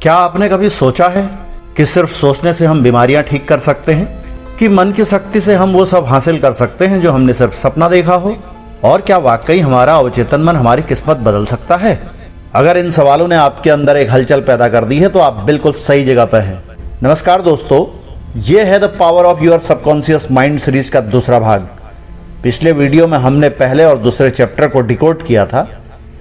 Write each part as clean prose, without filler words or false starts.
क्या आपने कभी सोचा है कि सिर्फ सोचने से हम बीमारियां ठीक कर सकते हैं, कि मन की शक्ति से हम वो सब हासिल कर सकते हैं जो हमने सिर्फ सपना देखा हो? और क्या वाकई हमारा अवचेतन मन हमारी किस्मत बदल सकता है? अगर इन सवालों ने आपके अंदर एक हलचल पैदा कर दी है तो आप बिल्कुल सही जगह पर हैं। नमस्कार दोस्तों, ये है the power of your subconscious mind series का दूसरा भाग। पिछले वीडियो में हमने पहले और दूसरे चैप्टर को डिकोड किया था,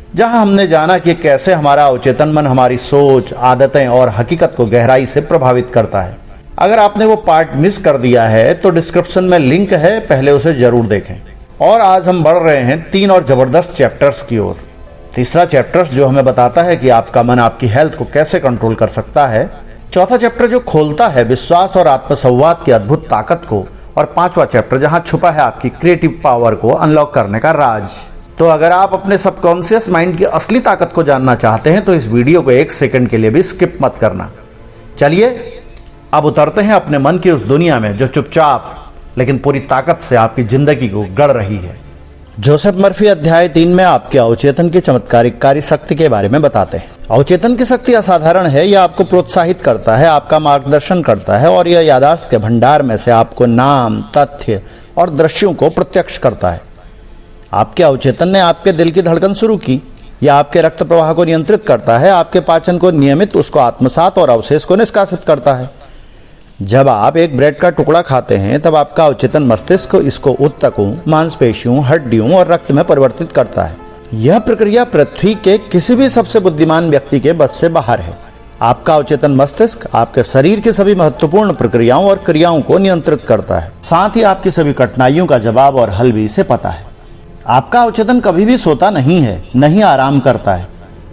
जहां हमने जाना कि कैसे हमारा अवचेतन मन हमारी सोच, आदतें और हकीकत को गहराई से प्रभावित करता है। अगर आपने वो पार्ट मिस कर दिया है तो डिस्क्रिप्शन में लिंक है, पहले उसे जरूर देखें। और आज हम बढ़ रहे हैं 3 और जबरदस्त चैप्टर्स की ओर। तीसरा चैप्टर जो हमें बताता है कि आपका मन आपकी हेल्थ को कैसे कंट्रोल कर सकता है। चौथा चैप्टर जो खोलता है विश्वास और आत्मसंवाद की अद्भुत ताकत को। और 5वां चैप्टर जहां छुपा है आपकी क्रिएटिव पावर को अनलॉक करने का राज। तो अगर आप अपने सबकॉन्शियस माइंड की असली ताकत को जानना चाहते हैं तो इस वीडियो को 1 सेकंड के लिए भी स्किप मत करना। चलिए अब उतरते हैं अपने मन की उस दुनिया में जो चुपचाप लेकिन पूरी ताकत से आपकी जिंदगी को गढ़ रही है। जोसेफ मर्फी अध्याय 3 में आपके अवचेतन की चमत्कारिक कार्य शक्ति के बारे में बताते हैं। अवचेतन की शक्ति असाधारण है। यह आपको प्रोत्साहित करता है, आपका मार्गदर्शन करता है और यह यादाश्त के भंडार में से आपको नाम, तथ्य और दृश्यों को प्रत्यक्ष करता है। आपके अवचेतन ने आपके दिल की धड़कन शुरू की। यह आपके रक्त प्रवाह को नियंत्रित करता है, आपके पाचन को नियमित उसको आत्मसात और अवशेष को निष्कासित करता है। जब आप एक ब्रेड का टुकड़ा खाते हैं तब आपका अवचेतन मस्तिष्क इसको ऊतकों, मांसपेशियों, हड्डियों और रक्त में परिवर्तित करता है। यह प्रक्रिया पृथ्वी के किसी भी सबसे बुद्धिमान व्यक्ति के बस से बाहर है। आपका अवचेतन मस्तिष्क आपके शरीर की सभी महत्वपूर्ण प्रक्रियाओं और क्रियाओं को नियंत्रित करता है। साथ ही आपकी सभी कठिनाइयों का जवाब और हल भी इसे पता है। आपका अवचेतन कभी भी सोता नहीं है, नहीं आराम करता है।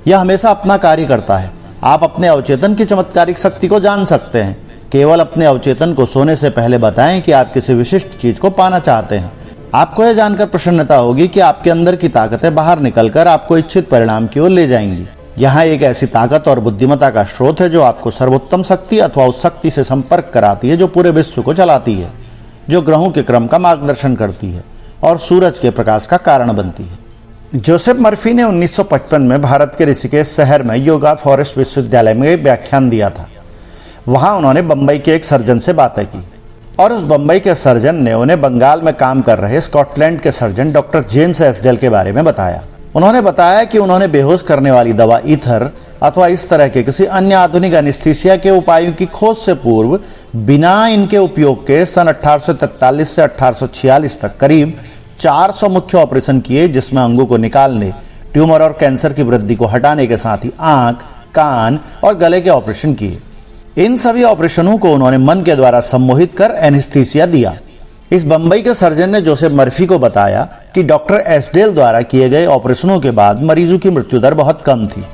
यह हमेशा अपना कार्य करता है। आप अपने अवचेतन की चमत्कारिक शक्ति को जान सकते हैं। केवल अपने अवचेतन को सोने से पहले बताएं कि आप किसी विशिष्ट चीज को पाना चाहते हैं। आपको यह जानकर प्रसन्नता होगी कि आपके अंदर की ताकतें बाहर निकलकर आपको इच्छित परिणाम की ओर ले जाएंगी। यहाँ एक ऐसी ताकत और बुद्धिमत्ता का स्रोत है जो आपको सर्वोत्तम शक्ति अथवा उस शक्ति से संपर्क कराती है जो पूरे विश्व को चलाती है, जो ग्रहों के क्रम का मार्गदर्शन करती है और सूरज के प्रकाश का कारण बनती है। जोसेफ मर्फी ने 1955 में भारत के ऋषिकेश शहर में योगा फॉरेस्ट विश्वविद्यालय में व्याख्यान दिया था। वहां उन्होंने बंबई के एक सर्जन से बातें की और उस बंबई के सर्जन ने उन्हें बंगाल में काम कर रहे स्कॉटलैंड के सर्जन डॉक्टर जेम्स एसडेल के बारे में बताया। उन्होंने बताया कि उन्होंने बेहोश करने वाली दवा ईथर अथवा इस तरह के किसी अन्य आधुनिक एनेस्थीसिया के उपायों की खोज से पूर्व बिना इनके उपयोग के सन 1843 से 1846 तक करीब 400 मुख्य ऑपरेशन किए, जिसमें अंगों को निकालने, ट्यूमर और कैंसर की वृद्धि को हटाने के साथ ही आंख, कान और गले के ऑपरेशन किए। इन सभी ऑपरेशनों को उन्होंने मन के द्वारा सम्मोहित कर एनेस्थीसिया दिया। इस बंबई के सर्जन ने जोसेफ मर्फी को बताया कि डॉक्टर एसडेल द्वारा किए गए ऑपरेशनों के बाद मरीजों की मृत्यु दर बहुत कम थी,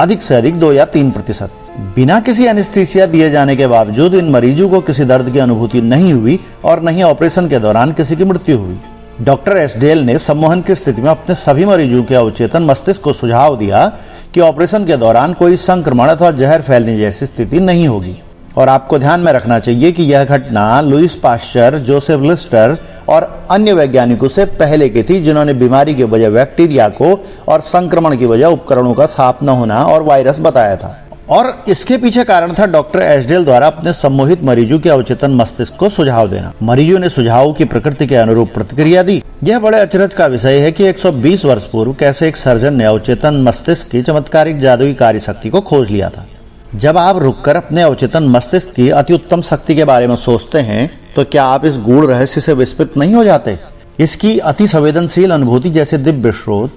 अधिक से अधिक 2 या 3%। बिना किसी एनेस्थीसिया दिए जाने के बावजूद इन मरीजों को किसी दर्द की अनुभूति नहीं हुई और न ही ऑपरेशन के दौरान किसी की मृत्यु हुई। डॉक्टर एसडेल ने सम्मोहन की स्थिति में अपने सभी मरीजों के अवचेतन मस्तिष्क को सुझाव दिया कि ऑपरेशन के दौरान कोई संक्रमण अथवा जहर फैलने जैसी स्थिति नहीं होगी। और आपको ध्यान में रखना चाहिए कि यह घटना लुईस पाश्चर, जोसेफ लिस्टर और अन्य वैज्ञानिकों से पहले की थी, जिन्होंने बीमारी की वजह बैक्टीरिया को और संक्रमण की वजह उपकरणों का साफ न होना और वायरस बताया था। और इसके पीछे कारण था डॉक्टर एसडेल द्वारा अपने सम्मोहित मरीजों के अवचेतन मस्तिष्क को सुझाव देना। मरीजों ने सुझाव की प्रकृति के अनुरूप प्रतिक्रिया दी। यह बड़े अचरज का विषय है कि 120 वर्ष पूर्व कैसे एक सर्जन ने अवचेतन मस्तिष्क की चमत्कारिक जादुई कार्य शक्ति को खोज लिया था। जब आप रुककर अपने अवचेतन मस्तिष्क की अति उत्तम शक्ति के बारे में सोचते हैं तो क्या आप इस गूढ़ रहस्य से विस्मित नहीं हो जाते? इसकी अति संवेदनशील अनुभूति जैसे दिव्य स्रोत,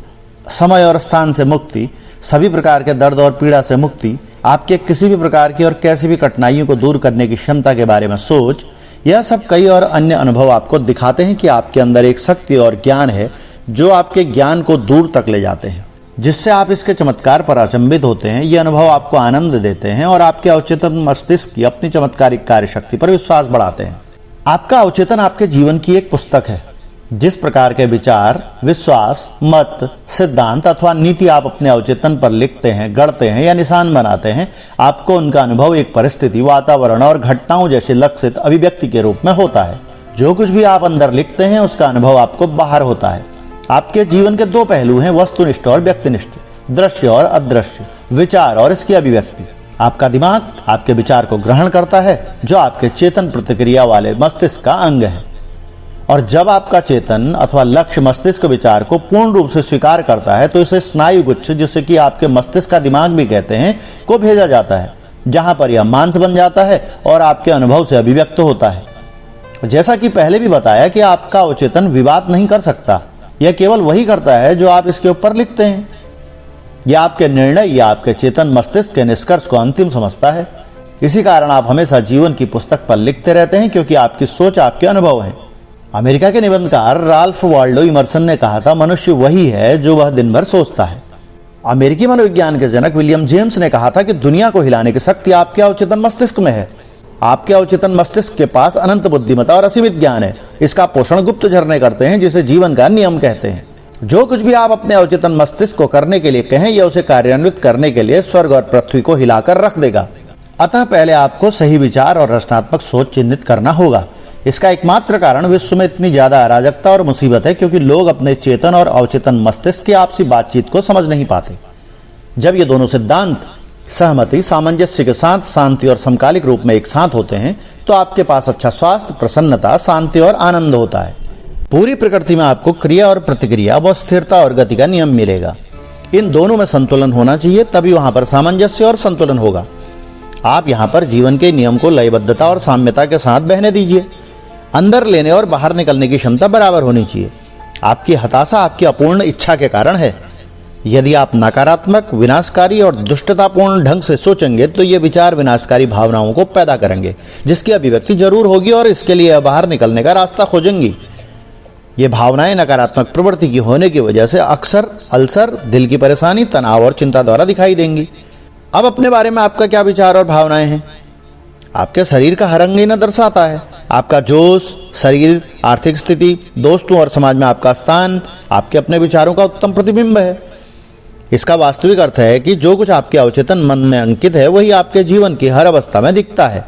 समय और स्थान से मुक्ति, सभी प्रकार के दर्द और पीड़ा से मुक्ति, आपके किसी भी प्रकार की और कैसी भी कठिनाइयों को दूर करने की क्षमता के बारे में सोच, यह सब कई और अन्य अनुभव आपको दिखाते हैं कि आपके अंदर एक शक्ति और ज्ञान है जो आपके ज्ञान को दूर तक ले जाते हैं, जिससे आप इसके चमत्कार पर अचंभित होते हैं। ये अनुभव आपको आनंद देते हैं और आपके अवचेतन मस्तिष्क की अपनी चमत्कारिक कार्य शक्ति पर विश्वास बढ़ाते हैं। आपका अवचेतन आपके जीवन की एक पुस्तक है। जिस प्रकार के विचार, विश्वास, मत, सिद्धांत अथवा नीति आप अपने अवचेतन पर लिखते हैं, गढ़ते हैं या निशान बनाते हैं, आपको उनका अनुभव एक परिस्थिति, वातावरण और घटनाओं जैसे लक्षित अभिव्यक्ति के रूप में होता है। जो कुछ भी आप अंदर लिखते हैं उसका अनुभव आपको बाहर होता है। आपके जीवन के 2 पहलू हैं, वस्तुनिष्ठ और व्यक्तिनिष्ठ, दृश्य और अदृश्य, विचार और इसकी अभिव्यक्ति। आपका दिमाग आपके विचार को ग्रहण करता है, जो आपके चेतन प्रतिक्रिया वाले मस्तिष्क का अंग है। और जब आपका चेतन अथवा लक्ष्य मस्तिष्क विचार को पूर्ण रूप से स्वीकार करता है तो इसे स्नायु गुच्छ, जिसे कि आपके मस्तिष्क का दिमाग भी कहते हैं, को भेजा जाता है, जहां पर यह मांस बन जाता है और आपके अनुभव से अभिव्यक्त होता है। जैसा कि पहले भी बताया कि आपका अवचेतन विवाद नहीं कर सकता, यह केवल वही करता है जो आप इसके ऊपर लिखते हैं। यह आपके निर्णय या आपके चेतन मस्तिष्क के निष्कर्ष को अंतिम समझता है। इसी कारण आप हमेशा जीवन की पुस्तक पर लिखते रहते हैं, क्योंकि आपकी सोच आपके अनुभव है। अमेरिका के निबंधकार राल्फ वाल्डो इमर्सन ने कहा था, मनुष्य वही है जो वह दिन भर सोचता है। अमेरिकी मनोविज्ञान के जनक विलियम जेम्स ने कहा था कि दुनिया को हिलाने की शक्ति आपके अवचेतन मस्तिष्क में है। आपके अवचेतन मस्तिष्क के पास अनंत बुद्धिमत्ता और असीमित ज्ञान है। इसका पोषण गुप्त झरने करते हैं, जिसे जीवन का नियम कहते हैं। जो कुछ भी आप अपने अवचेतन मस्तिष्क को करने के लिए कहें, यह उसे कार्यान्वित करने के लिए स्वर्ग और पृथ्वी को हिलाकर रख देगा। अतः पहले आपको सही विचार और रचनात्मक सोच चिन्हित करना होगा। इसका एकमात्र कारण विश्व में इतनी ज्यादा अराजकता और मुसीबत है, क्योंकि लोग अपने चेतन और अवचेतन मस्तिष्क की आपसी बातचीत को समझ नहीं पाते। जब ये दोनों सिद्धांत सहमति, सामंजस्य के साथ शांति और समकालिक रूप में एक साथ होते हैं, तो आपके पास अच्छा स्वास्थ्य, प्रसन्नता, शांति और आनंद होता है। पूरी प्रकृति में आपको क्रिया और प्रतिक्रिया व स्थिरता और गति का नियम मिलेगा। इन दोनों में संतुलन होना चाहिए, तभी वहां पर सामंजस्य और संतुलन होगा। आप यहाँ पर जीवन के नियम को लयबद्धता और साम्यता के साथ बहने दीजिए। अंदर लेने और बाहर निकलने की क्षमता बराबर होनी चाहिए। आपकी हताशा आपकी अपूर्ण इच्छा के कारण है। यदि आप नकारात्मक, विनाशकारी और दुष्टतापूर्ण ढंग से सोचेंगे तो ये विचार विनाशकारी भावनाओं को पैदा करेंगे, जिसकी अभिव्यक्ति जरूर होगी और इसके लिए बाहर निकलने का रास्ता खोजेंगी। ये भावनाएं नकारात्मक प्रवृत्ति की होने की वजह से अक्सर अल्सर, दिल की परेशानी, तनाव और चिंता द्वारा दिखाई देंगी। अब अपने बारे में आपका क्या विचार और भावनाएं हैं? आपके शरीर का हर अंग इन्हें दर्शाता है। आपका जोश, शरीर, आर्थिक स्थिति, दोस्तों और समाज में आपका स्थान आपके अपने विचारों का उत्तम प्रतिबिंब है। इसका वास्तविक अर्थ है कि जो कुछ आपके अवचेतन मन में अंकित है, वही आपके जीवन की हर अवस्था में दिखता है।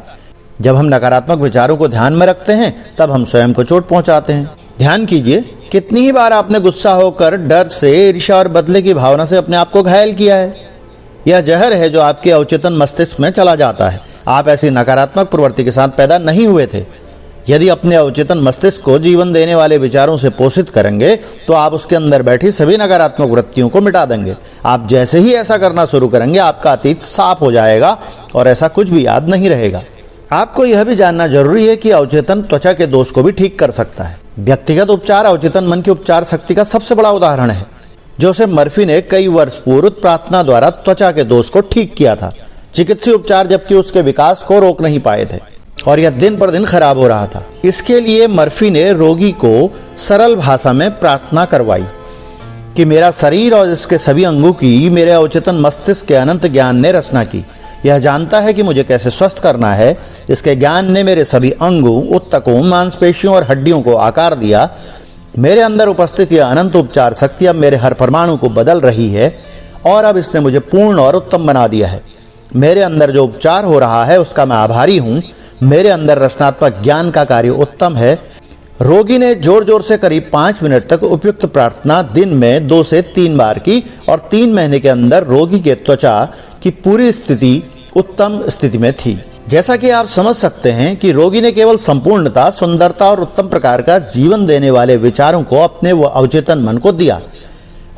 जब हम नकारात्मक विचारों को ध्यान में रखते हैं, तब हम स्वयं को चोट पहुंचाते हैं। ध्यान कीजिए, कितनी ही बार आपने गुस्सा होकर, डर से, ईर्ष्या और बदले की भावना से अपने आप को घायल किया है। यह जहर है जो आपके अवचेतन मस्तिष्क में चला जाता है। आप ऐसी नकारात्मक प्रवृत्ति के साथ पैदा नहीं हुए थे। यदि अपने अवचेतन मस्तिष्क को जीवन देने वाले विचारों से पोषित करेंगे, तो आप उसके अंदर बैठी सभी नकारात्मक वृत्तियों को मिटा देंगे। आप जैसे ही ऐसा करना शुरू करेंगे, आपका अतीत साफ हो जाएगा और ऐसा कुछ भी याद नहीं रहेगा। आपको यह भी जानना जरूरी है कि अवचेतन त्वचा के दोष को भी ठीक कर सकता है। व्यक्तिगत उपचार अवचेतन मन की उपचार शक्ति का सबसे बड़ा उदाहरण है। जोसेफ मर्फी ने कई वर्ष पूर्व प्रार्थना द्वारा त्वचा के दोष को ठीक किया था। चिकित्सीय उपचार जबकि उसके विकास को रोक नहीं पाए थे और यह दिन पर दिन खराब हो रहा था। इसके लिए मर्फी ने रोगी को सरल भाषा में प्रार्थना करवाई कि मेरा शरीर और इसके सभी अंगों की मेरे अवचेतन मस्तिष्क के अनंत ज्ञान ने रचना की। यह जानता है कि मुझे कैसे स्वस्थ करना है। इसके ज्ञान ने मेरे सभी अंगों, उत्तकों, मांसपेशियों और हड्डियों को आकार दिया। मेरे अंदर उपस्थित यह अनंत उपचार शक्ति अब मेरे हर परमाणु को बदल रही है और अब इसने मुझे पूर्ण और उत्तम बना दिया है। मेरे अंदर जो उपचार हो रहा है उसका मैं आभारी हूँ। मेरे अंदर रचनात्मक ज्ञान का कार्य उत्तम है। रोगी ने जोर जोर से करीब 5 मिनट तक उपयुक्त प्रार्थना दिन में 2 से 3 बार की और 3 महीने के अंदर रोगी के त्वचा की पूरी स्थिति उत्तम स्थिति में थी। जैसा कि आप समझ सकते हैं कि रोगी ने केवल संपूर्णता, सुंदरता और उत्तम प्रकार का जीवन देने वाले विचारों को अपने वो अवचेतन मन को दिया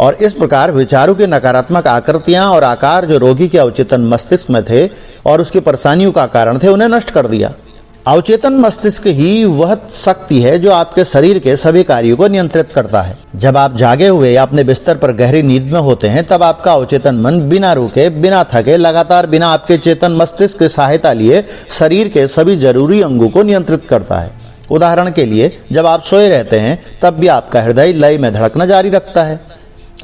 और इस प्रकार विचारों की नकारात्मक आकृतियां और आकार जो रोगी के अवचेतन मस्तिष्क में थे और उसकी परेशानियों का कारण थे, उन्हें नष्ट कर दिया। अवचेतन मस्तिष्क ही वह शक्ति है जो आपके शरीर के सभी कार्यों को नियंत्रित करता है। जब आप जागे हुए या अपने बिस्तर पर गहरी नींद में होते हैं, तब आपका अवचेतन मन बिना रुके, बिना थके, लगातार बिना आपके चेतन मस्तिष्क की सहायता लिए शरीर के सभी जरूरी अंगों को नियंत्रित करता है। उदाहरण के लिए, जब आप सोए रहते हैं तब भी आपका हृदय लय में धड़कना जारी रखता है।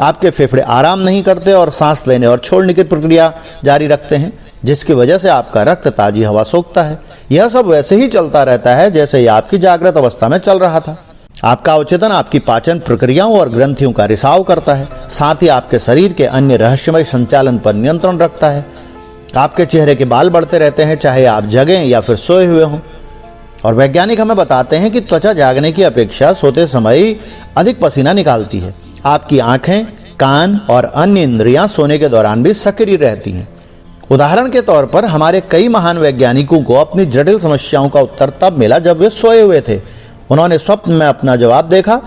आपके फेफड़े आराम नहीं करते और सांस लेने और छोड़ने की प्रक्रिया जारी रखते हैं, जिसकी वजह से आपका रक्त ताजी हवा सोखता है। यह सब वैसे ही चलता रहता है जैसे यह आपकी जागृत अवस्था में चल रहा था। आपका अवचेतन आपकी पाचन प्रक्रियाओं और ग्रंथियों का रिसाव करता है, साथ ही आपके शरीर के अन्य रहस्यमय संचालन पर नियंत्रण रखता है। आपके चेहरे के बाल बढ़ते रहते हैं, चाहे आप जगें या फिर सोए हुए हों। और वैज्ञानिक हमें बताते हैं कि त्वचा जागने की अपेक्षा सोते समय अधिक पसीना निकालती है। आपकी आंखें, कान और अन्य इंद्रियां सोने के दौरान भी सक्रिय रहती हैं। उदाहरण के तौर पर हमारे कई महान वैज्ञानिकों को अपनी जटिल समस्याओं का उत्तर तब मिला जब वे सोए हुए थे। उन्होंने स्वप्न में अपना जवाब देखा।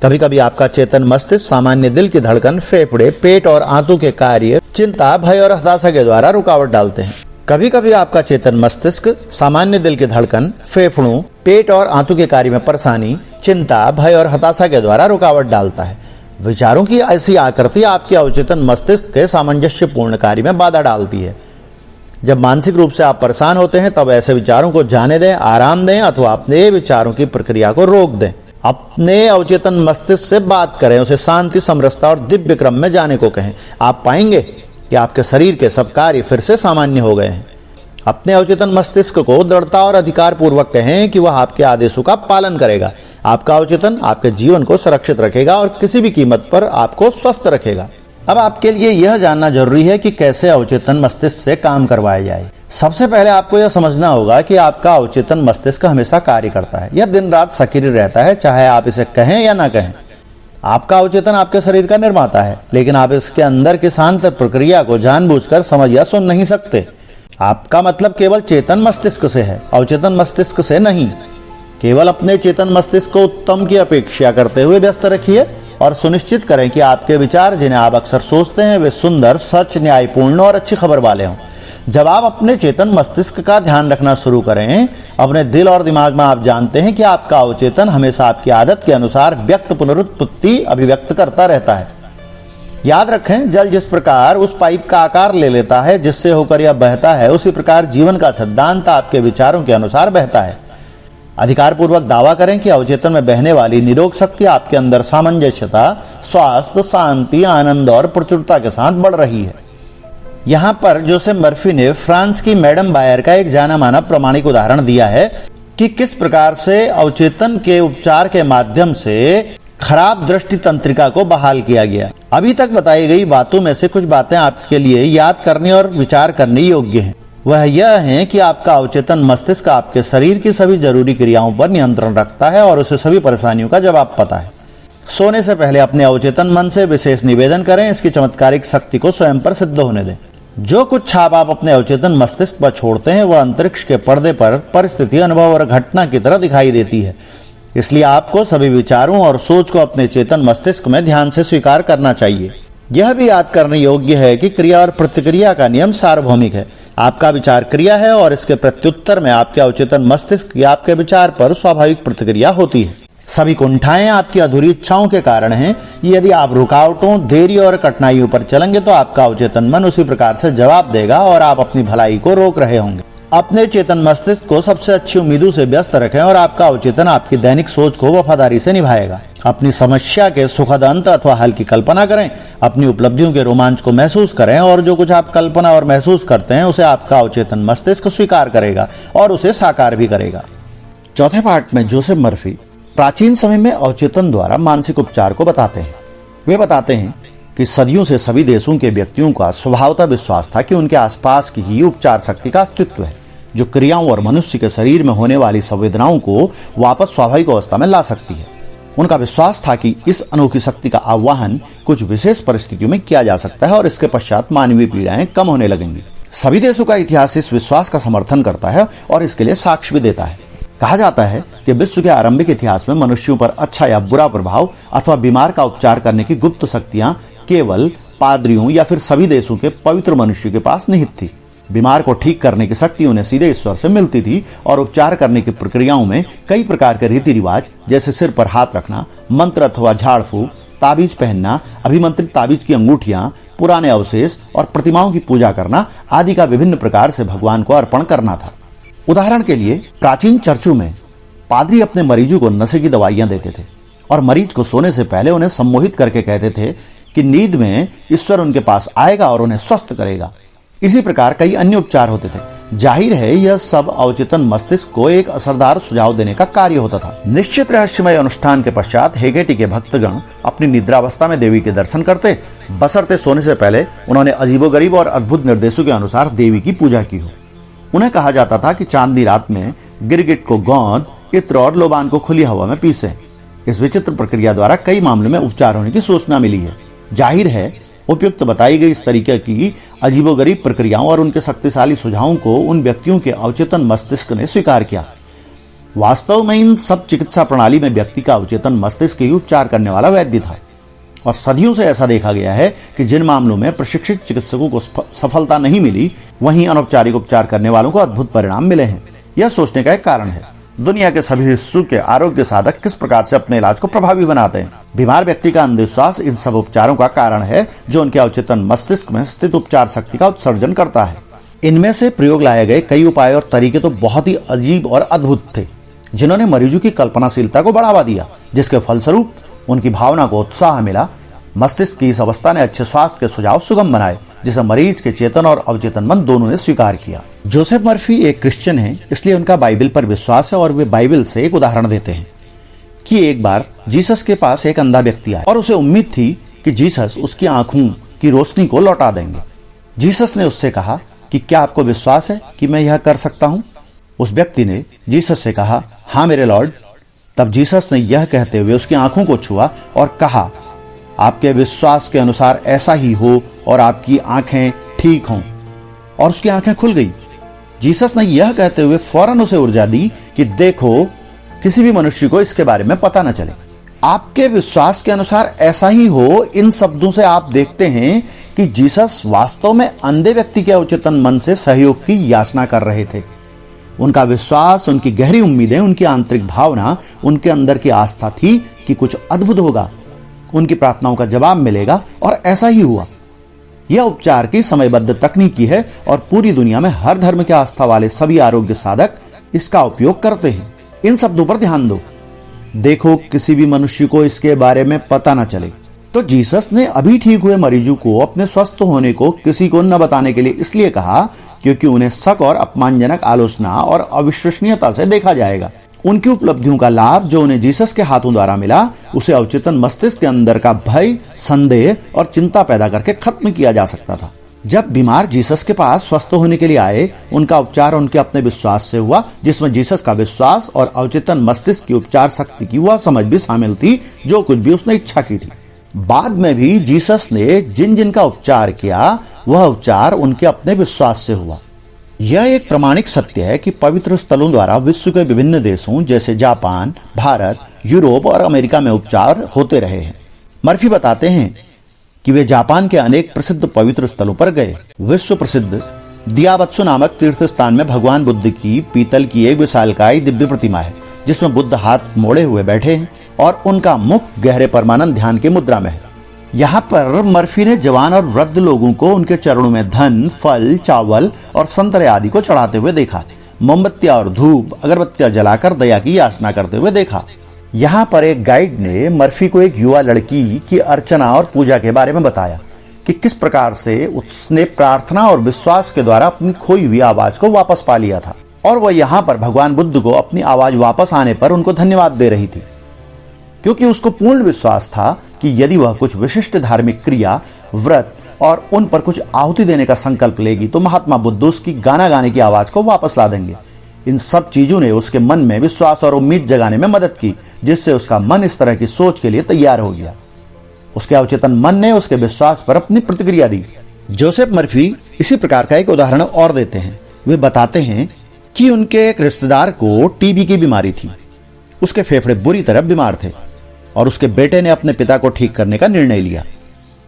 कभी कभी आपका चेतन मस्तिष्क सामान्य दिल की धड़कन, फेफड़े, पेट और आंतों के कार्य, चिंता, भय और हताशा के द्वारा रुकावट डालते हैं। कभी कभी आपका चेतन मस्तिष्क सामान्य दिल की धड़कन, फेफड़ों, पेट और आंतों के कार्य में परेशानी, चिंता, भय और हताशा के द्वारा रुकावट डालता है। विचारों की ऐसी आकृति आपके अवचेतन मस्तिष्क के सामंजस्यपूर्ण कार्य में बाधा डालती है। जब मानसिक रूप से आप परेशान होते हैं तब ऐसे विचारों को जाने दें, आराम दें अथवा अपने विचारों की प्रक्रिया को रोक दें। अपने अवचेतन मस्तिष्क से बात करें, उसे शांति, समरसता और दिव्य क्रम में जाने को कहें। आप पाएंगे कि आपके शरीर के सब कार्य फिर से सामान्य हो गए हैं। अपने अवचेतन मस्तिष्क को दृढ़ता और अधिकार पूर्वक कहें कि वह आपके आदेशों का पालन करेगा। आपका अवचेतन आपके जीवन को सुरक्षित रखेगा और किसी भी कीमत पर आपको स्वस्थ रखेगा। अब आपके लिए यह जानना जरूरी है कि कैसे अवचेतन मस्तिष्क से काम करवाया जाए। सबसे पहले आपको यह समझना होगा कि आपका अवचेतन मस्तिष्क हमेशा कार्य करता है। यह दिन रात सक्रिय रहता है, चाहे आप इसे कहें या ना कहें। आपका अवचेतन आपके शरीर का निर्माता है, लेकिन आप इसके अंदर की शांत प्रक्रिया को जानबूझकर समझ या सुन नहीं सकते। आपका मतलब केवल चेतन मस्तिष्क से है, अवचेतन मस्तिष्क से नहीं। केवल अपने चेतन मस्तिष्क को उत्तम की अपेक्षा करते हुए व्यस्त रखिए और सुनिश्चित करें कि आपके विचार, जिन्हें आप अक्सर सोचते हैं, वे सुंदर, सच, न्यायपूर्ण और अच्छी खबर वाले हों। जब आप अपने चेतन मस्तिष्क का ध्यान रखना शुरू करें, अपने दिल और दिमाग में आप जानते हैं कि आपका अवचेतन हमेशा आपकी आदत के अनुसार व्यक्त पुनरुत्पत्ति अभिव्यक्त करता रहता है। याद रखें, जल जिस प्रकार उस पाइप का आकार ले लेता है जिससे होकर यह बहता है, उसी प्रकार जीवन का सिद्धांत आपके विचारों के अनुसार बहता है। अधिकार पूर्वक दावा करें कि अवचेतन में बहने वाली निरोग शक्ति आपके अंदर सामंजस्यता, स्वास्थ्य, शांति, आनंद और प्रचुरता के साथ बढ़ रही है। यहाँ पर जोसेफ मर्फी ने फ्रांस की मैडम बायर का एक जाना माना प्रमाणिक उदाहरण दिया है कि किस प्रकार से अवचेतन के उपचार के माध्यम से खराब दृष्टि तंत्रिका को बहाल किया गया। अभी तक बताई गई बातों में से कुछ बातें आपके लिए याद करने और विचार करने योग्य हैं। वह यह है कि आपका अवचेतन मस्तिष्क आपके शरीर की सभी जरूरी क्रियाओं पर नियंत्रण रखता है और उसे सभी परेशानियों का जवाब पता है। सोने से पहले अपने अवचेतन मन से विशेष निवेदन करें, इसकी चमत्कारिक शक्ति को स्वयं पर सिद्ध होने दें। जो कुछ छाप आप अपने अवचेतन मस्तिष्क पर छोड़ते हैं वह अंतरिक्ष के पर्दे पर परिस्थिति, अनुभव और घटना की तरह दिखाई देती है। इसलिए आपको सभी विचारों और सोच को अपने चेतन मस्तिष्क में ध्यान से स्वीकार करना चाहिए। यह भी याद करने योग्य है कि क्रिया और प्रतिक्रिया का नियम सार्वभौमिक है। आपका विचार क्रिया है और इसके प्रत्युत्तर में आपके अवचेतन मस्तिष्क की आपके विचार पर स्वाभाविक प्रतिक्रिया होती है। सभी कुंठाएं आपकी अधूरी इच्छाओं के कारण हैं। यदि आप रुकावटों, देरी और कठिनाइयों पर चलेंगे तो आपका अवचेतन मन उसी प्रकार से जवाब देगा और आप अपनी भलाई को रोक रहे होंगे। अपने चेतन मस्तिष्क को सबसे अच्छी उम्मीदों से व्यस्त रखें और आपका अवचेतन आपकी दैनिक सोच को वफादारी से निभाएगा। अपनी समस्या के सुखद अंत अथवा हल की कल्पना करें, अपनी उपलब्धियों के रोमांच को महसूस करें और जो कुछ आप कल्पना और महसूस करते हैं उसे आपका अवचेतन मस्तिष्क स्वीकार करेगा और उसे साकार भी करेगा। चौथे पार्ट में जोसेफ मर्फी प्राचीन समय में अवचेतन द्वारा मानसिक उपचार को बताते हैं। वे बताते हैं कि सदियों से सभी देशों के व्यक्तियों का स्वभावतः विश्वास था कि उनके आसपास की ही उपचार शक्ति का अस्तित्व है, जो क्रियाओं और मनुष्य के शरीर में होने वाली संवेदनाओं को वापस स्वाभाविक अवस्था में ला सकती है। उनका विश्वास था कि इस अनोखी शक्ति का आह्वान कुछ विशेष परिस्थितियों में किया जा सकता है और इसके पश्चात मानवीय पीड़ाएं कम होने लगेंगी। सभी देशों का इतिहास इस विश्वास का समर्थन करता है और इसके लिए साक्ष्य भी देता है। कहा जाता है कि विश्व के आरंभिक इतिहास में मनुष्यों पर अच्छा या बुरा प्रभाव अथवा बीमार का उपचार करने की गुप्त शक्तियां केवल पादरियों या फिर सभी देशों के पवित्र मनुष्यों के पास निहित थी। बीमार को ठीक करने की शक्ति उन्हें सीधे ईश्वर से मिलती थी और उपचार करने की प्रक्रियाओं में कई प्रकार के रीति रिवाज, जैसे सिर पर हाथ रखना, मंत्र अथवा झाड़ फूक, ताबीज पहनना, अभिमंत्रित ताबीज की अंगूठियां, पुराने अवशेष और प्रतिमाओं की पूजा करना आदि का विभिन्न प्रकार से भगवान को अर्पण करना था। उदाहरण के लिए प्राचीन चर्चों में पादरी अपने मरीजों को नशे की दवाइयां देते थे और मरीज को सोने से पहले उन्हें सम्मोहित करके कहते थे कि नींद में ईश्वर उनके पास आएगा और उन्हें स्वस्थ करेगा। इसी प्रकार कई अन्य उपचार होते थे। जाहिर है यह सब अवचेतन मस्तिष्क को एक असरदार सुझाव देने का कार्य होता था। निश्चित रहस्यमय अनुष्ठान के पश्चात हेगेटी के भक्तगण अपनी निद्रावस्था में देवी के दर्शन करते, बशर्ते सोने से पहले उन्होंने अजीबोगरीब और अद्भुत निर्देशों के अनुसार देवी की पूजा की हो। उन्हें कहा जाता था कि चांदनी रात में गिरगिट को गोंद, इत्र और लोबान को खुली हवा में पीसें। इस विचित्र प्रक्रिया द्वारा कई मामलों में उपचार होने की सूचना मिली है। जाहिर है उपयुक्त बताई गई इस तरीके की अजीबोगरीब प्रक्रियाओं और उनके शक्तिशाली सुझावों को उन व्यक्तियों के अवचेतन मस्तिष्क ने स्वीकार किया। वास्तव में इन सब चिकित्सा प्रणाली में व्यक्ति का अवचेतन मस्तिष्क ही उपचार करने वाला वैद्य था, और सदियों से ऐसा देखा गया है कि जिन मामलों में प्रशिक्षित चिकित्सकों को सफलता नहीं मिली, वहीं अनौपचारिक उपचार करने वालों को अद्भुत परिणाम मिले हैं। यह सोचने का एक कारण है, दुनिया के सभी हिस्सों के आरोग्य साधक किस प्रकार से अपने इलाज को प्रभावी बनाते हैं। बीमार व्यक्ति का अंधविश्वास इन सब उपचारों का कारण है जो उनके अवचेतन मस्तिष्क में स्थित उपचार शक्ति का उत्सर्जन करता है। इनमें से प्रयोग लाए गए कई उपाय और तरीके तो बहुत ही अजीब और अद्भुत थे, जिन्होंने मरीजों की कल्पनाशीलता को बढ़ावा दिया, जिसके फलस्वरूप उनकी भावना को उत्साह मिला। मस्तिष्क की इस अवस्था ने अच्छे स्वास्थ्य के सुझाव सुगम बनाए, जिसे मरीज के चेतन और अवचेतन मन दोनों ने स्वीकार किया। जोसेफ मर्फी एक क्रिश्चियन हैं, इसलिए उनका बाइबल पर विश्वास है और वे बाइबल से एक उदाहरण देते हैं कि एक बार जीसस के पास एक अंधा व्यक्ति आया और उसे उम्मीद थी कि जीसस उसकी आंखों की रोशनी को लौटा देंगे। जीसस ने उससे कहा कि क्या आपको विश्वास है कि मैं यह कर सकता हूँ? उस व्यक्ति ने जीसस से कहा, हाँ मेरे लॉर्ड। तब जीसस ने यह कहते हुए उसकी आंखों को छुआ और कहा, आपके विश्वास के अनुसार ऐसा ही हो और आपकी आंखें ठीक हों। और उसकी आंखें खुल गई। जीसस ने यह कहते हुए फौरन उसे ऊर्जा दी कि देखो, किसी भी मनुष्य को इसके बारे में पता न चले। आपके विश्वास के अनुसार ऐसा ही हो, इन शब्दों से आप देखते हैं कि जीसस वास्तव में अंधे व्यक्ति के अवचेतन मन से सहयोग की याचना कर रहे थे। उनका विश्वास, उनकी गहरी उम्मीदें, उनकी आंतरिक भावना, उनके अंदर की आस्था थी कि कुछ अद्भुत होगा, उनकी प्रार्थनाओं का जवाब मिलेगा, और ऐसा ही हुआ। यह उपचार की समयबद्ध तकनीकी है और पूरी दुनिया में हर धर्म के आस्था वाले सभी आरोग्य साधक इसका उपयोग करते हैं। इन शब्दों पर ध्यान दो, देखो किसी भी मनुष्य को इसके बारे में पता न चले। तो जीसस ने अभी ठीक हुए मरीजों को अपने स्वस्थ होने को किसी को न बताने के लिए इसलिए कहा क्योंकि उन्हें शक और अपमानजनक आलोचना और अविश्वसनीयता से देखा जाएगा। उनकी उपलब्धियों का लाभ जो उन्हें जीसस के हाथों द्वारा मिला, उसे अवचेतन मस्तिष्क के अंदर का भय, संदेह और चिंता पैदा करके खत्म किया जा सकता था। जब बीमार जीसस के पास स्वस्थ होने के लिए आए, उनका उपचार उनके अपने विश्वास से हुआ, जिसमें जीसस का विश्वास और अवचेतन मस्तिष्क की उपचार शक्ति की वह समझ भी शामिल थी जो कुछ भी उसने इच्छा की थी। बाद में भी जीसस ने जिन जिन का उपचार किया, वह उपचार उनके अपने विश्वास से हुआ। यह एक प्रामाणिक सत्य है कि पवित्र स्थलों द्वारा विश्व के विभिन्न देशों जैसे जापान, भारत, यूरोप और अमेरिका में उपचार होते रहे हैं। मर्फी बताते हैं कि वे जापान के अनेक प्रसिद्ध पवित्र स्थलों पर गए। विश्व प्रसिद्ध दियाबत्सु नामक तीर्थ स्थान में भगवान बुद्ध की पीतल की एक विशालकाय दिव्य प्रतिमा है, जिसमें बुद्ध हाथ मोड़े हुए बैठे हैं और उनका मुख गहरे परमानंद ध्यान की मुद्रा में है। यहाँ पर मर्फी ने जवान और वृद्ध लोगों को उनके चरणों में धन, फल, चावल और संतरे आदि को चढ़ाते हुए देखा। मोमबत्तियां और धूप, अगरबत्तियां जलाकर दया की याचना करते हुए देखा। यहाँ पर एक गाइड ने मर्फी को एक युवा लड़की की अर्चना और पूजा के बारे में बताया कि किस प्रकार से उसने प्रार्थना और विश्वास के द्वारा अपनी खोई हुई आवाज को वापस पा लिया था, और वह यहाँ पर भगवान बुद्ध को अपनी आवाज वापस आने पर उनको धन्यवाद दे रही थी, क्योंकि उसको पूर्ण विश्वास था कि यदि वह कुछ विशिष्ट धार्मिक क्रिया, व्रत और उन पर कुछ आहुति देने का संकल्प लेगी तो महात्मा बुद्ध उसकी गाना गाने की आवाज को वापस ला देंगे। इन सब चीजों ने उसके मन में विश्वास और उम्मीद जगाने में मदद की, जिससे उसका मन इस तरह की सोच के लिए तैयार हो गया। उसके अवचेतन मन ने उसके विश्वास पर अपनी प्रतिक्रिया दी। जोसेफ मर्फी इसी प्रकार का एक उदाहरण और देते हैं। वे बताते हैं कि उनके एक रिश्तेदार को टीबी की बीमारी थी। उसके फेफड़े बुरी तरह बीमार थे और उसके बेटे ने अपने पिता को ठीक करने का निर्णय लिया।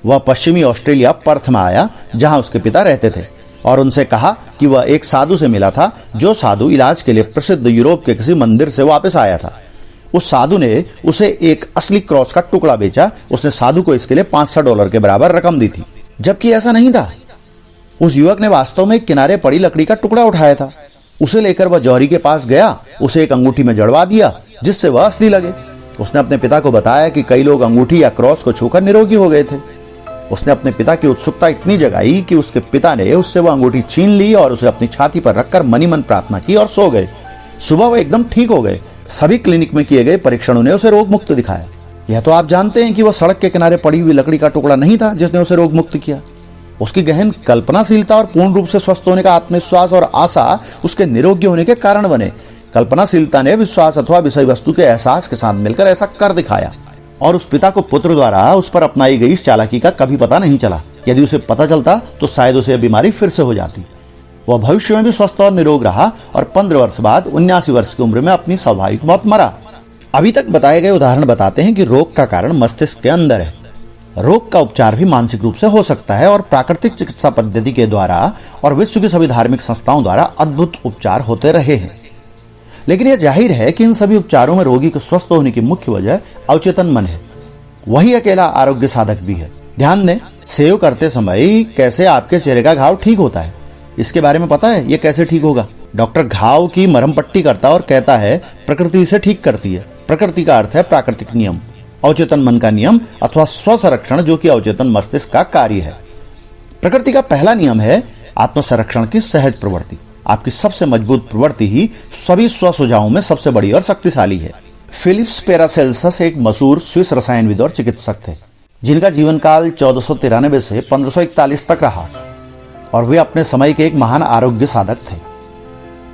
वह पश्चिमी ऑस्ट्रेलिया पर्थ में आया, जहां उसके पिता रहते थे, और उनसे कहा कि वह एक साधु से मिला था, जो साधु इलाज के लिए प्रसिद्ध यूरोप के किसी मंदिर से वापस आया था। उस साधु ने उसे एक असली क्रॉस का टुकड़ा बेचा। उसने साधु को इसके लिए $500 के बराबर रकम दी थी, जबकि ऐसा नहीं था। उस युवक ने वास्तव में किनारे पड़ी लकड़ी का टुकड़ा उठाया था। उसे लेकर वह जौहरी के पास गया, उसे एक अंगूठी में जड़वा दिया, जिससे वह असली लगे। उसने अपने पिता को बताया कि कई लोग अंगूठी या क्रॉस को छूकर निरोगी हो गए थे। उसने अपने पिता की उत्सुकता इतनी जगाई कि उसके पिता ने उससे वह अंगूठी छीन ली और उसे अपनी छाती पर रखकर मनी मन प्रार्थना की और सो गए। सुबह वो एकदम ठीक हो गए। सभी क्लिनिक में किए गए परीक्षणों ने उसे रोग मुक्त दिखाया। यह तो आप जानते हैं कि वह सड़क के किनारे पड़ी हुई लकड़ी का टुकड़ा नहीं था जिसने उसे रोग मुक्त किया। उसकी गहन कल्पनाशीलता और पूर्ण रूप से स्वस्थ होने का आत्मविश्वास और आशा उसके निरोगी होने के कारण बने। कल्पनाशीलता ने विश्वास अथवा विषय वस्तु के एहसास के साथ मिलकर ऐसा कर दिखाया। और उस पिता को पुत्र द्वारा उस पर अपनाई गई इस चालाकी का कभी पता नहीं चला। यदि उसे पता चलता तो शायद उसे बीमारी फिर से हो जाती। वह भविष्य में भी स्वस्थ और निरोग रहा और 15 वर्ष बाद 79 वर्ष की उम्र में अपनी स्वाभाविक मौत मरा। अभी तक बताए गए उदाहरण बताते हैं कि रोग का कारण मस्तिष्क के अंदर है। रोग का उपचार भी मानसिक रूप से हो सकता है और प्राकृतिक चिकित्सा पद्धति के द्वारा और विश्व की सभी धार्मिक संस्थाओं द्वारा अद्भुत उपचार होते रहे हैं। लेकिन यह जाहिर है कि इन सभी उपचारों में रोगी के स्वस्थ होने की मुख्य वजह अवचेतन मन है। वही अकेला आरोग्य साधक भी है। ध्यान दें, सेव करते समय कैसे आपके चेहरे का घाव ठीक होता है, इसके बारे में पता है? ये कैसे ठीक होगा? डॉक्टर घाव की मरहम पट्टी करता है और कहता है प्रकृति इसे ठीक करती है। प्रकृति का अर्थ है प्राकृतिक नियम, अवचेतन मन का नियम अथवा स्व संरक्षण, जो कि अवचेतन मस्तिष्क का कार्य है। प्रकृति का पहला नियम है आत्म संरक्षण की सहज प्रवृत्ति। आपकी सबसे मजबूत प्रवृत्ति ही सभी स्व सुझावों में सबसे बड़ी और शक्तिशाली है। फिलिप्स पैरासेल्सस एक मशहूर स्विस रसायनविद और चिकित्सक थे, जिनका जीवन काल 1493 से 1541 तक रहा और वे अपने समय के एक महान आरोग्य साधक थे।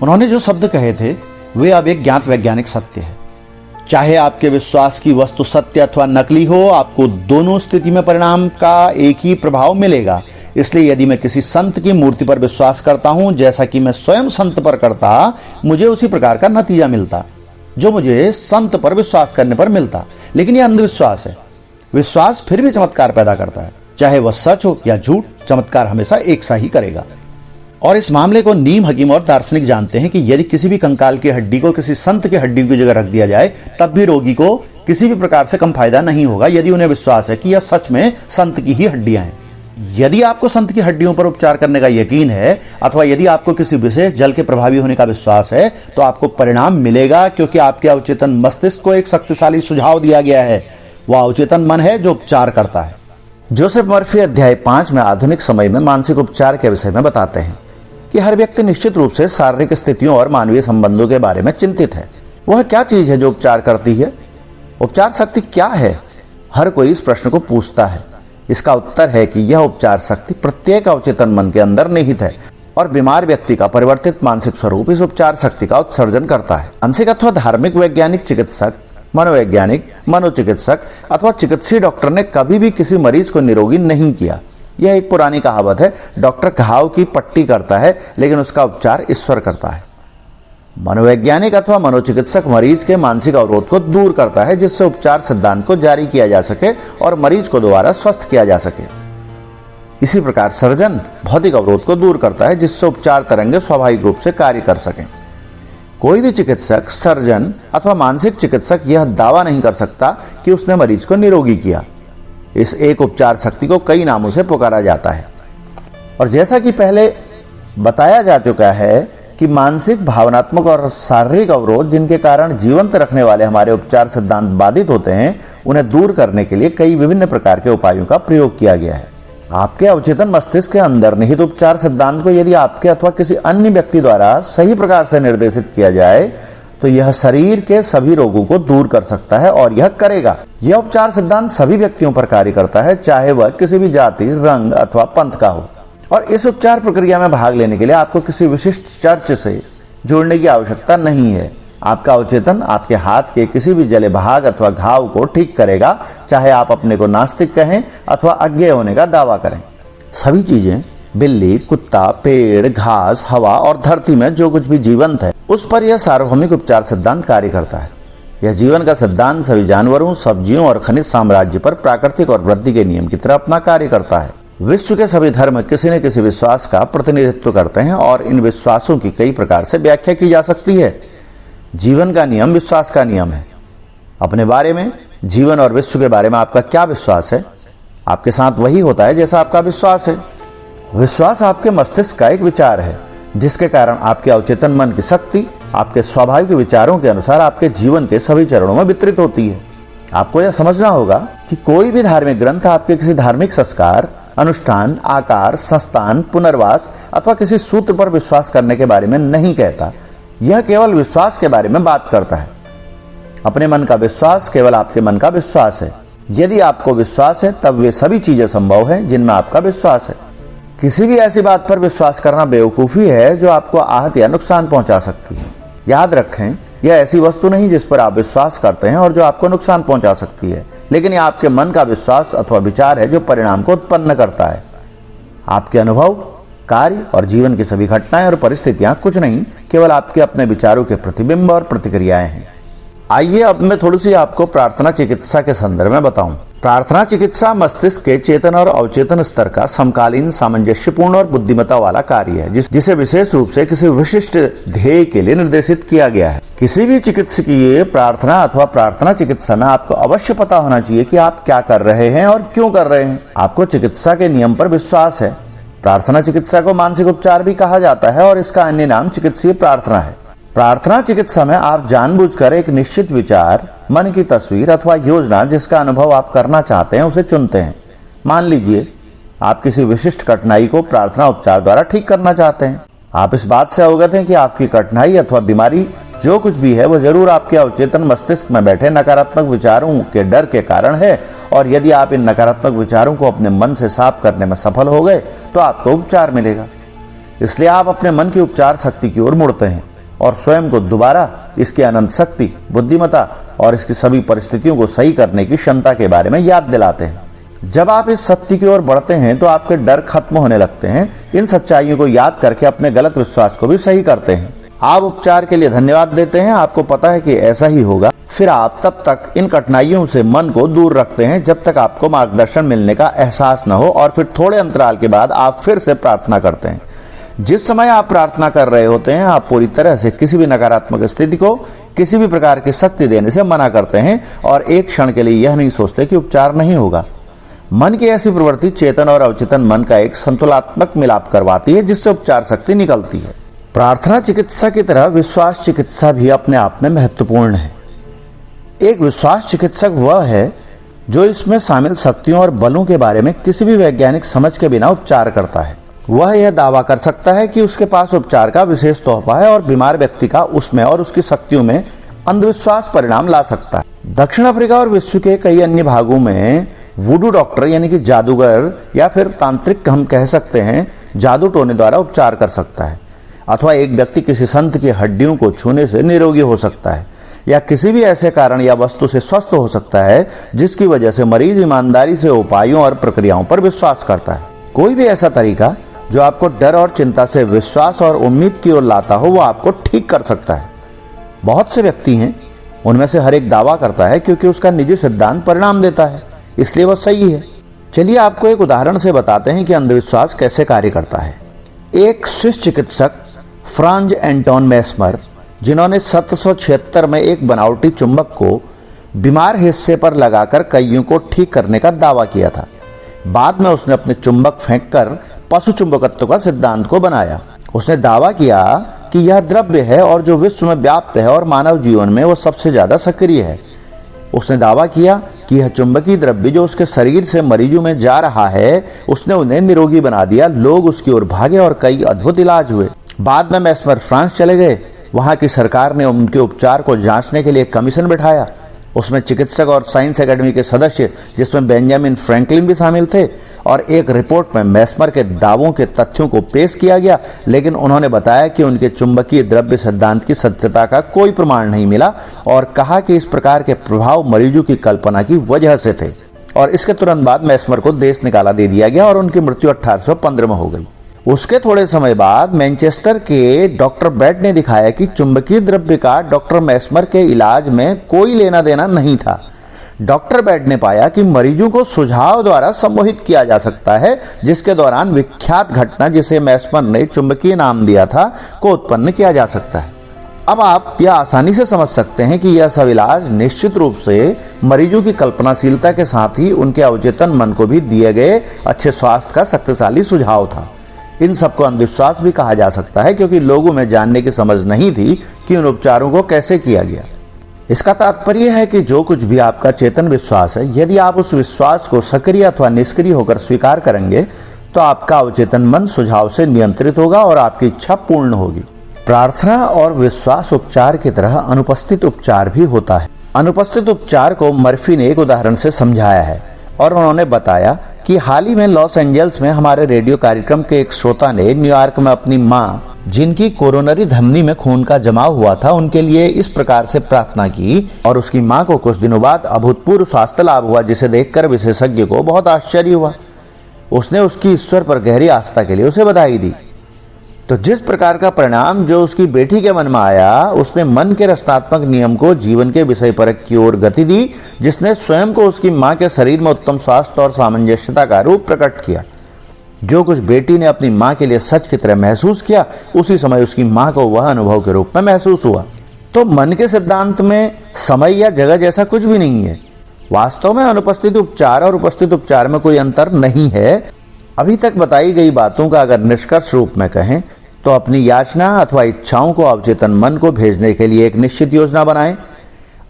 उन्होंने जो शब्द कहे थे वे अब एक ज्ञात वैज्ञानिक सत्य है। चाहे आपके विश्वास की वस्तु सत्य अथवा नकली हो, आपको दोनों स्थिति में परिणाम का एक ही प्रभाव मिलेगा। इसलिए यदि मैं किसी संत की मूर्ति पर विश्वास करता हूं, जैसा कि मैं स्वयं संत पर करता, मुझे उसी प्रकार का नतीजा मिलता जो मुझे संत पर विश्वास करने पर मिलता। लेकिन यह अंधविश्वास है। विश्वास फिर भी चमत्कार पैदा करता है, चाहे वह सच हो या झूठ, चमत्कार हमेशा एक सा ही करेगा। और इस मामले को नीम हकीम और दार्शनिक जानते हैं कि यदि किसी भी कंकाल की हड्डी को किसी संत की हड्डी की जगह रख दिया जाए, तब भी रोगी को किसी भी प्रकार से कम फायदा नहीं होगा, यदि उन्हें विश्वास है कि यह सच में संत की ही हड्डियां हैं। यदि आपको संत की हड्डियों पर उपचार करने का यकीन है अथवा यदि आपको किसी विशेष जल के प्रभावी होने का विश्वास है, तो आपको परिणाम मिलेगा, क्योंकि आपके अवचेतन मस्तिष्क को एक शक्तिशाली सुझाव दिया गया है। वह अवचेतन मन है जो उपचार करता है। जोसेफ मर्फी अध्याय 5 में आधुनिक समय में मानसिक उपचार के विषय में बताते हैं कि हर व्यक्ति निश्चित रूप से शारीरिक स्थितियों और मानवीय संबंधों के बारे में चिंतित है। वह क्या चीज है जो उपचार करती है? उपचार शक्ति क्या है? हर कोई इस प्रश्न को पूछता है। इसका उत्तर है कि यह उपचार शक्ति प्रत्येक अवचेतन मन के अंदर निहित है और बीमार व्यक्ति का परिवर्तित मानसिक स्वरूप इस उपचार शक्ति का उत्सर्जन करता है। मानसिक अथवा धार्मिक वैज्ञानिक चिकित्सक, मनोवैज्ञानिक, मनोचिकित्सक अथवा चिकित्सीय डॉक्टर ने कभी भी किसी मरीज को निरोगी नहीं किया। यह एक पुरानी कहावत है। डॉक्टर घाव की पट्टी करता है लेकिन उसका उपचार ईश्वर करता है। मनोवैज्ञानिक अथवा मनोचिकित्सक मरीज के मानसिक अवरोध को दूर करता है, जिससे उपचार सिद्धांत को जारी किया जा सके और मरीज को दोबारा स्वस्थ किया जा सके। इसी प्रकार सर्जन भौतिक अवरोध को दूर करता है, जिससे उपचार तरंगे स्वाभाविक रूप से कार्य कर सकें। कोई भी चिकित्सक, सर्जन अथवा मानसिक चिकित्सक यह दावा नहीं कर सकता कि उसने मरीज को निरोगी किया। इस एक उपचार शक्ति को कई नामों से पुकारा जाता है और जैसा कि पहले बताया जा चुका है कि मानसिक, भावनात्मक और शारीरिक अवरोध जिनके कारण जीवंत रखने वाले हमारे उपचार सिद्धांत बाधित होते हैं, उन्हें दूर करने के लिए कई विभिन्न प्रकार के उपायों का प्रयोग किया गया है। आपके अवचेतन मस्तिष्क के अंदर निहित उपचार सिद्धांत को यदि आपके अथवा किसी अन्य व्यक्ति द्वारा सही प्रकार से निर्देशित किया जाए तो यह शरीर के सभी रोगों को दूर कर सकता है और यह करेगा। यह उपचार सिद्धांत सभी व्यक्तियों पर कार्य करता है, चाहे वह किसी भी जाति, रंग अथवा पंथ का हो। और इस उपचार प्रक्रिया में भाग लेने के लिए आपको किसी विशिष्ट चर्च से जुड़ने की आवश्यकता नहीं है। आपका अवचेतन आपके हाथ के किसी भी जले भाग अथवा घाव को ठीक करेगा, चाहे आप अपने को नास्तिक कहें अथवा अज्ञेय होने का दावा करें। सभी चीजें, बिल्ली, कुत्ता, पेड़, घास, हवा और धरती में जो कुछ भी जीवंत है, उस पर यह सार्वभौमिक उपचार सिद्धांत कार्य करता है। यह जीवन का सिद्धांत सभी जानवरों, सब्जियों और खनिज साम्राज्य पर प्राकृतिक और वृद्धि के नियम की तरह अपना कार्य करता है। विश्व के सभी धर्म किसी न किसी विश्वास का प्रतिनिधित्व करते हैं और इन विश्वासों की कई प्रकार से व्याख्या की जा सकती है। जीवन का नियम विश्वास का नियम है। अपने बारे में, जीवन और विश्व के बारे में आपका क्या विश्वास है? आपके साथ वही होता है जैसा आपका विश्वास है। विश्वास आपके मस्तिष्क का एक विचार है, जिसके कारण आपके अवचेतन मन की शक्ति आपके स्वाभाविक विचारों के अनुसार आपके जीवन के सभी चरणों में वितरित होती है। आपको यह समझना होगा कि कोई भी धार्मिक ग्रंथ आपके किसी धार्मिक संस्कार, अनुष्ठान, आकार, संस्थान, पुनर्वास अथवा किसी सूत्र पर विश्वास करने के बारे में नहीं कहता। यह केवल विश्वास के बारे में बात करता है। अपने मन का विश्वास केवल आपके मन का विश्वास है। यदि आपको विश्वास है तब वे सभी चीजें संभव हैं जिनमें आपका विश्वास है। किसी भी ऐसी बात पर विश्वास करना बेवकूफी है जो आपको आहत या नुकसान पहुंचा सकती है। याद रखें, यह ऐसी वस्तु नहीं जिस पर आप विश्वास करते हैं और जो आपको नुकसान पहुंचा सकती है। लेकिन यह आपके मन का विश्वास अथवा विचार है जो परिणाम को उत्पन्न करता है। आपके अनुभव, कार्य और जीवन की सभी घटनाएं और परिस्थितियां कुछ नहीं, केवल आपके अपने विचारों के प्रतिबिंब और प्रतिक्रियाएं हैं। आइए अब मैं थोड़ी सी आपको प्रार्थना चिकित्सा के संदर्भ में बताऊं। प्रार्थना चिकित्सा मस्तिष्क के चेतन और अवचेतन स्तर का समकालीन, सामंजस्यपूर्ण और बुद्धिमत्ता वाला कार्य है, जिसे विशेष रूप से किसी विशिष्ट ध्येय के लिए निर्देशित किया गया है। किसी भी चिकित्सकीय प्रार्थना अथवा प्रार्थना चिकित्सा में आपको अवश्य पता होना चाहिए कि आप क्या कर रहे हैं और क्यों कर रहे हैं। आपको चिकित्सा के नियम पर विश्वास है। प्रार्थना चिकित्सा को मानसिक उपचार भी कहा जाता है और इसका अन्य नाम चिकित्सीय प्रार्थना है। प्रार्थना चिकित्सा में आप जानबूझकर एक निश्चित विचार, मन की तस्वीर अथवा योजना जिसका अनुभव आप करना चाहते हैं उसे चुनते हैं। मान लीजिए आप किसी विशिष्ट कठिनाई को प्रार्थना उपचार द्वारा ठीक करना चाहते हैं। आप इस बात से अवगत हैं कि आपकी कठिनाई अथवा बीमारी जो कुछ भी है वो जरूर आपके अवचेतन मस्तिष्क में बैठे नकारात्मक विचारों के डर के कारण है, और यदि आप इन नकारात्मक विचारों को अपने मन से साफ करने में सफल हो गए तो आपको उपचार मिलेगा। इसलिए आप अपने मन की उपचार शक्ति की ओर मुड़ते हैं और स्वयं को दोबारा इसकी अनंत शक्ति, बुद्धिमत्ता और इसकी सभी परिस्थितियों को सही करने की क्षमता के बारे में याद दिलाते हैं। जब आप इस सत्य की ओर बढ़ते हैं तो आपके डर खत्म होने लगते हैं। इन सच्चाइयों को याद करके अपने गलत विश्वास को भी सही करते हैं। आप उपचार के लिए धन्यवाद देते हैं, आपको पता है कि ऐसा ही होगा। फिर आप तब तक इन कठिनाइयों से मन को दूर रखते हैं जब तक आपको मार्गदर्शन मिलने का एहसास न हो, और फिर थोड़े अंतराल के बाद आप फिर से प्रार्थना करते हैं। जिस समय आप प्रार्थना कर रहे होते हैं आप पूरी तरह से किसी भी नकारात्मक स्थिति को किसी भी प्रकार की शक्ति देने से मना करते हैं और एक क्षण के लिए यह नहीं सोचते कि उपचार नहीं होगा। मन की ऐसी प्रवृत्ति चेतन और अवचेतन मन का एक संतुलनात्मक मिलाप करवाती है, जिससे उपचार शक्ति निकलती है। प्रार्थना चिकित्सा की तरह विश्वास चिकित्सा भी अपने आप में महत्वपूर्ण है। एक विश्वास चिकित्सक वह है जो इसमें शामिल शक्तियों और बलों के बारे में किसी भी वैज्ञानिक समझ के बिना उपचार करता है। वह यह दावा कर सकता है कि उसके पास उपचार का विशेष तोहफा है और बीमार व्यक्ति का उसमें और उसकी शक्तियों में अंधविश्वास परिणाम ला सकता है। दक्षिण अफ्रीका और विश्व के कई अन्य भागों में वुडू डॉक्टर यानी कि जादूगर या फिर तांत्रिक हम कह सकते हैं, जादू टोने द्वारा उपचार कर सकता है। अथवा एक व्यक्ति किसी संत की हड्डियों को छूने से निरोगी हो सकता है, या किसी भी ऐसे कारण या वस्तु से स्वस्थ हो सकता है जिसकी वजह से मरीज ईमानदारी से उपायों और प्रक्रियाओं पर विश्वास करता है। कोई भी ऐसा तरीका जो आपको डर और चिंता से विश्वास और उम्मीद की ओर लाता हो वो आपको ठीक कर सकता है। बहुत से व्यक्ति हैं, उनमें से हर एक दावा करता है क्योंकि उसका निजी सिद्धांत परिणाम देता है, इसलिए वह सही है। चलिए आपको एक उदाहरण से बताते हैं कि अंधविश्वास कैसे कार्य करता है। एक स्विस चिकित्सक फ्रांज एंटोन मेस्मर, जिन्होंने 1776 में एक बनावटी चुंबक को बीमार हिस्से पर लगाकर कईयों को ठीक करने का दावा किया था। बाद में उसने अपने चुंबक फेंककर पशु चुंबकत्व का सिद्धांत को बनाया। उसने दावा किया कि यह द्रव्य है और जो विश्व में व्याप्त है और मानव जीवन में वो सबसे ज्यादा सक्रिय है। उसने दावा किया कि यह चुंबकीय द्रव्य जो उसके शरीर से मरीजों में जा रहा है उसने उन्हें निरोगी बना दिया। लोग उसकी ओर भागे और कई अद्भुत इलाज हुए। बाद में मेस्मर फ्रांस चले गए। वहां की सरकार ने उनके उपचार को जांचने के लिए एक कमीशन बिठाया। उसमें चिकित्सक और साइंस एकेडमी के सदस्य, जिसमें बेंजामिन फ्रैंकलिन भी शामिल थे, और एक रिपोर्ट में मेस्मर के दावों के तथ्यों को पेश किया गया, लेकिन उन्होंने बताया कि उनके चुंबकीय द्रव्य सिद्धांत की सत्यता का कोई प्रमाण नहीं मिला और कहा कि इस प्रकार के प्रभाव मरीजों की कल्पना की वजह से थे। और इसके तुरंत बाद मेस्मर को देश निकाला दे दिया गया और उनकी मृत्यु 1815 में हो गई। उसके थोड़े समय बाद मैनचेस्टर के डॉक्टर बेड ने दिखाया कि चुंबकीय द्रव्य का डॉक्टर मेस्मर के इलाज में कोई लेना देना नहीं था। डॉक्टर बेड ने पाया कि मरीजों को सुझाव द्वारा सम्मोहित किया जा सकता है, जिसके दौरान विख्यात घटना जिसे मेस्मर ने चुंबकीय नाम दिया था को उत्पन्न किया जा सकता है। अब आप यह आसानी से समझ सकते हैं कि यह सब इलाज निश्चित रूप से मरीजों की कल्पनाशीलता के साथ ही उनके अवचेतन मन को भी दिए गए अच्छे स्वास्थ्य का शक्तिशाली सुझाव था। इन सबको अंधविश्वास भी कहा जा सकता है क्योंकि लोगों में जानने की समझ नहीं थी कि उन उपचारों को कैसे किया गया। इसका तात्पर्य है कि जो कुछ भी आपका चेतन विश्वास है, यदि आप उस विश्वास को सक्रिय अथवा निष्क्रिय होकर स्वीकार करेंगे तो आपका अवचेतन मन सुझाव से नियंत्रित होगा और आपकी इच्छा पूर्ण होगी। प्रार्थना और विश्वास उपचार की तरह अनुपस्थित उपचार भी होता है। अनुपस्थित उपचार को मर्फी ने एक उदाहरण से समझाया है और उन्होंने बताया कि हाल ही में लॉस एंजल्स में हमारे रेडियो कार्यक्रम के एक श्रोता ने न्यूयॉर्क में अपनी माँ, जिनकी कोरोनरी धमनी में खून का जमाव हुआ था, उनके लिए इस प्रकार से प्रार्थना की और उसकी माँ को कुछ दिनों बाद अभूतपूर्व स्वास्थ्य लाभ हुआ, जिसे देखकर विशेषज्ञ को बहुत आश्चर्य हुआ। उसने उसकी ईश्वर पर गहरी आस्था के लिए उसे बधाई दी। तो जिस प्रकार का परिणाम जो उसकी बेटी के मन में आया, उसने मन के रचनात्मक नियम को जीवन के विषय परक की ओर गति दी, जिसने स्वयं को उसकी मां के शरीर में उत्तम स्वास्थ्य और सामंजस्यता का रूप प्रकट किया। जो कुछ बेटी ने अपनी मां के लिए सच की तरह महसूस किया, उसी समय उसकी मां को वह अनुभव के रूप में महसूस हुआ। तो मन के सिद्धांत में समय या जगह जैसा कुछ भी नहीं है। वास्तव में अनुपस्थित उपचार और उपस्थित उपचार में कोई अंतर नहीं है। अभी तक बताई गई बातों का अगर निष्कर्ष रूप में कहें तो अपनी याचना अथवा इच्छाओं को अवचेतन मन को भेजने के लिए एक निश्चित योजना बनाएं।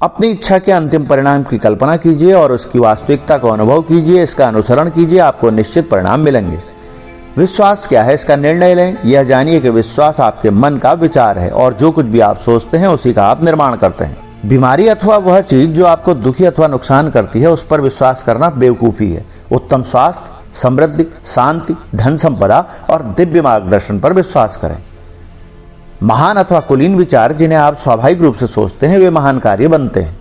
अपनी इच्छा के अंतिम परिणाम की कल्पना कीजिए और उसकी वास्तविकता को अनुभव कीजिए। इसका अनुसरण कीजिए, आपको निश्चित परिणाम मिलेंगे। विश्वास क्या है, इसका निर्णय लें। यह जानिए कि विश्वास आपके मन का विचार है और जो कुछ भी आप सोचते हैं उसी का आप निर्माण करते हैं। बीमारी अथवा वह चीज जो आपको दुखी अथवा नुकसान करती है, उस पर विश्वास करना बेवकूफी है। उत्तम स्वास्थ्य, समृद्धि, शांति, धन संपदा और दिव्य मार्गदर्शन पर विश्वास करें। महान अथवा कुलीन विचार जिन्हें आप स्वाभाविक रूप से सोचते हैं, वे महान कार्य बनते हैं।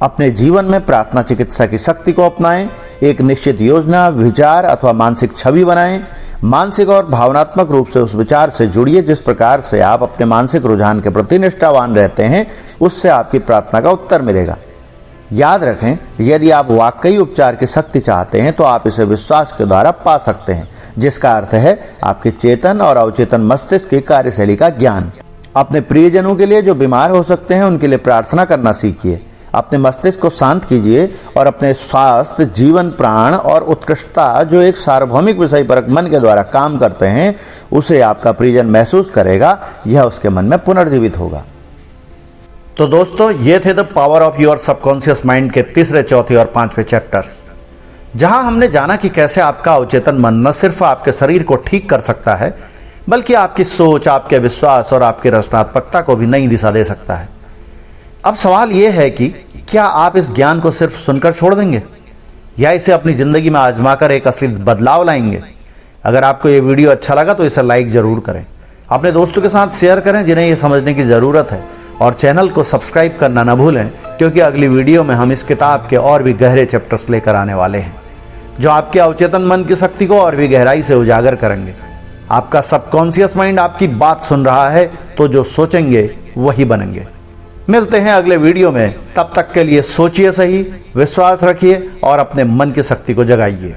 अपने जीवन में प्रार्थना चिकित्सा की शक्ति को अपनाएं। एक निश्चित योजना, विचार अथवा मानसिक छवि बनाएं। मानसिक और भावनात्मक रूप से उस विचार से जुड़िए। जिस प्रकार से आप अपने मानसिक रुझान के प्रति निष्ठावान रहते हैं, उससे आपकी प्रार्थना का उत्तर मिलेगा। याद रखें, यदि आप वाकई उपचार की शक्ति चाहते हैं तो आप इसे विश्वास के द्वारा पा सकते हैं, जिसका अर्थ है आपके चेतन और अवचेतन मस्तिष्क की कार्यशैली का ज्ञान। अपने प्रियजनों के लिए जो बीमार हो सकते हैं, उनके लिए प्रार्थना करना सीखिए। अपने मस्तिष्क को शांत कीजिए और अपने स्वास्थ्य, जीवन, प्राण और उत्कृष्टता जो एक सार्वभौमिक विषय परक मन के द्वारा काम करते हैं, उसे आपका प्रियजन महसूस करेगा। यह उसके मन में पुनर्जीवित होगा। तो दोस्तों, ये थे the power of your subconscious mind के तीसरे, चौथे और पांचवें चैप्टर्स, जहां हमने जाना कि कैसे आपका अवचेतन मन न सिर्फ आपके शरीर को ठीक कर सकता है, बल्कि आपकी सोच, आपके विश्वास और आपकी रचनात्मकता को भी नई दिशा दे सकता है। अब सवाल यह है कि क्या आप इस ज्ञान को सिर्फ सुनकर छोड़ देंगे या इसे अपनी जिंदगी में आजमाकर एक असली बदलाव लाएंगे। अगर आपको ये वीडियो अच्छा लगा तो इसे लाइक जरूर करें, अपने दोस्तों के साथ शेयर करें जिन्हें ये समझने की जरूरत है, और चैनल को सब्सक्राइब करना न भूलें, क्योंकि अगली वीडियो में हम इस किताब के और भी गहरे चैप्टर्स लेकर आने वाले हैं, जो आपके अवचेतन मन की शक्ति को और भी गहराई से उजागर करेंगे। आपका सबकॉन्शियस माइंड आपकी बात सुन रहा है, तो जो सोचेंगे वही बनेंगे। मिलते हैं अगले वीडियो में, तब तक के लिए सोचिए सही, विश्वास रखिए और अपने मन की शक्ति को जगाइए।